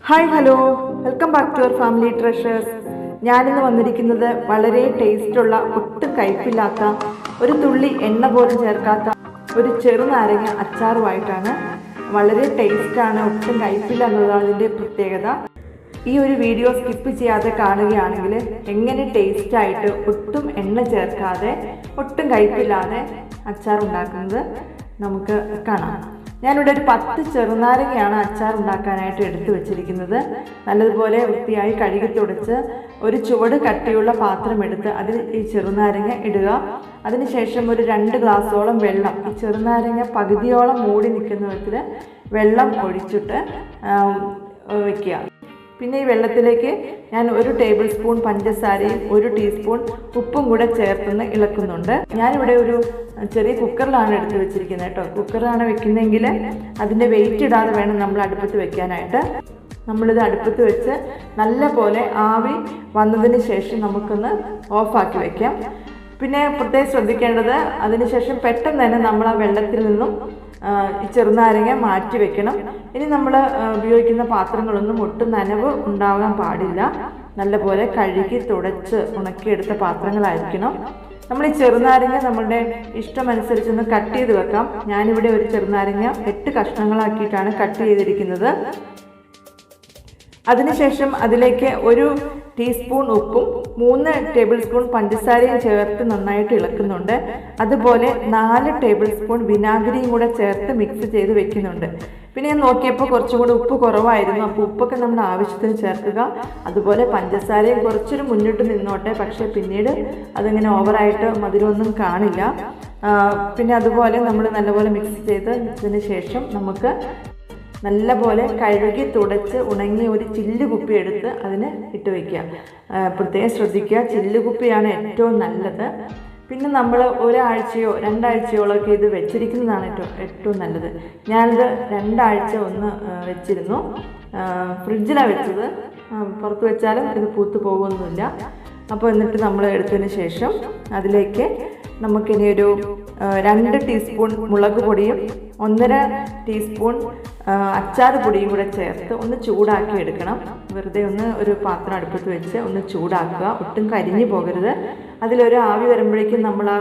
Hi hello, welcome back to your family treasures. ഞാനിന്ന് വന്നിരിക്കുന്നത് വളരെ ടേസ്റ്റുള്ള, ഒട്ടും കയ്പില്ലാത്ത, ഒരു തുള്ളി എണ്ണ പോലും ചേർക്കാത്ത ഒരു ചെറുനാരങ്ങ അച്ചാറുമായിട്ടാണ്. വളരെ ടേസ്റ്റാണ്, ഒട്ടും കയ്പില്ല എന്നതാണ് അതിൻ്റെ പ്രത്യേകത. ഈ ഒരു വീഡിയോ സ്കിപ്പ് ചെയ്യാതെ കാണുകയാണെങ്കിൽ എങ്ങനെ ടേസ്റ്റായിട്ട് ഒട്ടും എണ്ണ ചേർക്കാതെ ഒട്ടും കയ്പില്ലാതെ അച്ചാർ ഉണ്ടാക്കുന്നത് നമുക്ക് കാണാം. ഞാനിവിടെ ഒരു 10 ചെറുനാരങ്ങയാണ് അച്ചാർ ഉണ്ടാക്കാനായിട്ട് എടുത്തു വെച്ചിരിക്കുന്നത്. നല്ലതുപോലെ വൃത്തിയായി കഴുകി തുടച്ച് ഒരു ചുവട് കട്ടിയുള്ള പാത്രം എടുത്ത് അതിൽ ഈ ചെറുനാരങ്ങ ഇടുക. അതിനുശേഷം ഒരു 2 ഗ്ലാസോളം വെള്ളം, ഈ ചെറുനാരങ്ങ പകുതിയോളം മൂടി നിൽക്കുന്ന വിധത്തിൽ വെള്ളം ഒഴിച്ചിട്ട് വയ്ക്കുക. പിന്നെ ഈ വെള്ളത്തിലേക്ക് ഞാൻ 1 ടേബിൾ സ്പൂൺ പഞ്ചസാരയും 1 ടീസ്പൂൺ ഉപ്പും കൂടെ ചേർത്തൊന്ന് ഇളക്കുന്നുണ്ട്. ഞാനിവിടെ ഒരു ചെറിയ കുക്കറിലാണ് എടുത്ത് വെച്ചിരിക്കുന്നത് കേട്ടോ. കുക്കറിലാണ് വെക്കുന്നതെങ്കിൽ അതിൻ്റെ വെയിറ്റ് ഇടാതെ വേണം നമ്മൾ അടുപ്പത്ത് വെക്കാനായിട്ട്. നമ്മളിത് അടുപ്പത്ത് വെച്ച് നല്ല പോലെ ആവി വന്നതിന് ശേഷം നമുക്കൊന്ന് ഓഫാക്കി വയ്ക്കാം. പിന്നെ പ്രത്യേകം ശ്രദ്ധിക്കേണ്ടത്, അതിനുശേഷം പെട്ടെന്ന് തന്നെ നമ്മൾ ആ വെള്ളത്തിൽ നിന്നും ഈ ചെറുനാരങ്ങ മാറ്റി വെക്കണം. ഇനി നമ്മൾ ഉപയോഗിക്കുന്ന പാത്രങ്ങളൊന്നും ഒട്ടും നനവ് ഉണ്ടാകാൻ പാടില്ല. നല്ലപോലെ കഴുകി തുടച്ച് ഉണക്കിയെടുത്ത പാത്രങ്ങളായിരിക്കണം. നമ്മൾ ഈ ചെറുനാരങ്ങ നമ്മളുടെ ഇഷ്ടമനുസരിച്ചൊന്ന് കട്ട് ചെയ്ത് വെക്കാം. ഞാനിവിടെ ഒരു ചെറുനാരങ്ങ 8 കഷ്ണങ്ങളാക്കിയിട്ടാണ് കട്ട് ചെയ്തിരിക്കുന്നത്. അതിനുശേഷം അതിലേക്ക് 1 ടീസ്പൂൺ ഉപ്പും 3 ടേബിൾ സ്പൂൺ പഞ്ചസാരയും ചേർത്ത് നന്നായിട്ട് ഇളക്കുന്നുണ്ട്. അതുപോലെ 4 ടേബിൾ സ്പൂൺ വിനാഗിരിയും കൂടെ ചേർത്ത് മിക്സ് ചെയ്ത് വെക്കുന്നുണ്ട്. പിന്നെ ഞാൻ നോക്കിയപ്പോൾ കുറച്ചും കൂടി ഉപ്പ് കുറവായിരുന്നു. അപ്പോൾ ഉപ്പൊക്കെ നമ്മൾ ആവശ്യത്തിന് ചേർക്കുക. അതുപോലെ പഞ്ചസാരയും കുറച്ചൊരു മുന്നിട്ട് നിന്നോട്ടെ, പക്ഷേ പിന്നീട് അതിങ്ങനെ ഓവറായിട്ട് മധുരമൊന്നും കാണില്ല. പിന്നെ അതുപോലെ നമ്മൾ നല്ലപോലെ മിക്സ് ചെയ്തതിന് ശേഷം നമുക്ക് നല്ലപോലെ കഴുകി തുടച്ച് ഉണങ്ങിയ ഒരു ചില്ലുകുപ്പി എടുത്ത് അതിന് ഇട്ട് വയ്ക്കുക. പ്രത്യേകം ശ്രദ്ധിക്കുക, ചില്ലുകുപ്പിയാണ് ഏറ്റവും നല്ലത്. പിന്നെ നമ്മൾ ഒരാഴ്ചയോ 2 ആഴ്ചയോളൊക്കെ ഇത് വെച്ചിരിക്കുന്നതാണ് ഏറ്റവും നല്ലത്. ഞാനിത് 2 ആഴ്ച ഒന്ന് വെച്ചിരുന്നു. ഫ്രിഡ്ജിലാണ് വെച്ചത്. പുറത്ത് വെച്ചാലും ഇത് പൂത്ത് പോകുമൊന്നുമില്ല. അപ്പോൾ എന്നിട്ട് നമ്മൾ എടുത്തതിന് ശേഷം അതിലേക്ക് നമുക്കിനി ഒരു 2 ടീസ്പൂൺ മുളക് പൊടിയും 1.5 ടീസ്പൂൺ അച്ചാർ പൊടിയും കൂടെ ചേർത്ത് ഒന്ന് ചൂടാക്കി എടുക്കണം. വെറുതെ ഒന്ന് ഒരു പാത്രം അടുപ്പത്ത് വെച്ച് ഒന്ന് ചൂടാക്കുക. ഒട്ടും കരിഞ്ഞു പോകരുത്. അതിലൊരു ആവി വരുമ്പോഴേക്കും നമ്മൾ ആ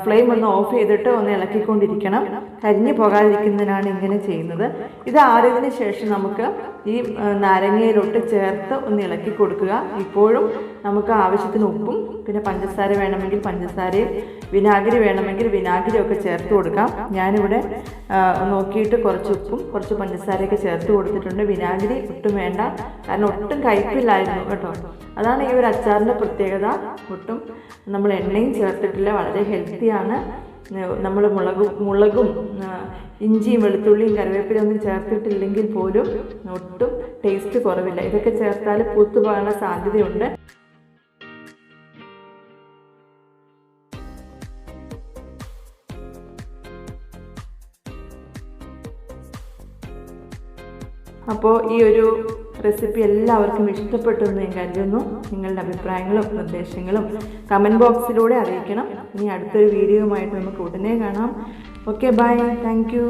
ഫ്ലെയിം ഒന്ന് ഓഫ് ചെയ്തിട്ട് ഒന്ന് ഇളക്കിക്കൊണ്ടിരിക്കണം. കരിഞ്ഞു പോകാതിരിക്കുന്നതിനാണ് ഇങ്ങനെ ചെയ്യുന്നത്. ഇത് ആറിയതിന് ശേഷം നമുക്ക് ഈ നാരങ്ങയിലോട്ട് ചേർത്ത് ഒന്ന് ഇളക്കി കൊടുക്കുക. ഇപ്പോഴും നമുക്ക് ആവശ്യത്തിന് ഉപ്പും പിന്നെ പഞ്ചസാര വേണമെങ്കിൽ പഞ്ചസാരയും വിനാഗിരി വേണമെങ്കിൽ വിനാഗിരിയും ഒക്കെ ചേർത്ത് കൊടുക്കാം. ഞാനിവിടെ നോക്കിയിട്ട് കുറച്ച് ഉപ്പും കുറച്ച് പഞ്ചസാരയൊക്കെ ചേർത്ത് കൊടുത്തിട്ടുണ്ട്. വിനാഗിരി ഒട്ടും വേണ്ട, കാരണം ഒട്ടും കയ്പില്ലായിരുന്നു കേട്ടോ. അതാണ് ഈ ഒരു അച്ചാറിൻ്റെ പ്രത്യേകത. ഒട്ടും നമ്മൾ എണ്ണയും ചേർത്തിട്ടില്ല, വളരെ ഹെൽത്തിയാണ്. നമ്മൾ മുളകും ഇഞ്ചിയും വെളുത്തുള്ളിയും കറിവേപ്പിലൊന്നും ചേർത്തിട്ടില്ലെങ്കിൽ പോലും ഒട്ടും ടേസ്റ്റ് കുറവില്ല. ഇതൊക്കെ ചേർത്താൽ പൂത്തു പോകാനുള്ള സാധ്യതയുണ്ട്. അപ്പോൾ ഈ ഒരു റെസിപ്പി എല്ലാവർക്കും ഇഷ്ടപ്പെട്ടു എന്ന് ഞാൻ കരുതുന്നു. നിങ്ങളുടെ അഭിപ്രായങ്ങളും നിർദ്ദേശങ്ങളും കമൻറ്റ് ബോക്സിലൂടെ അറിയിക്കണം. ഇനി അടുത്തൊരു വീഡിയോയുമായിട്ട് നമുക്ക് ഉടനെ കാണാം. Okay, bye, thank U.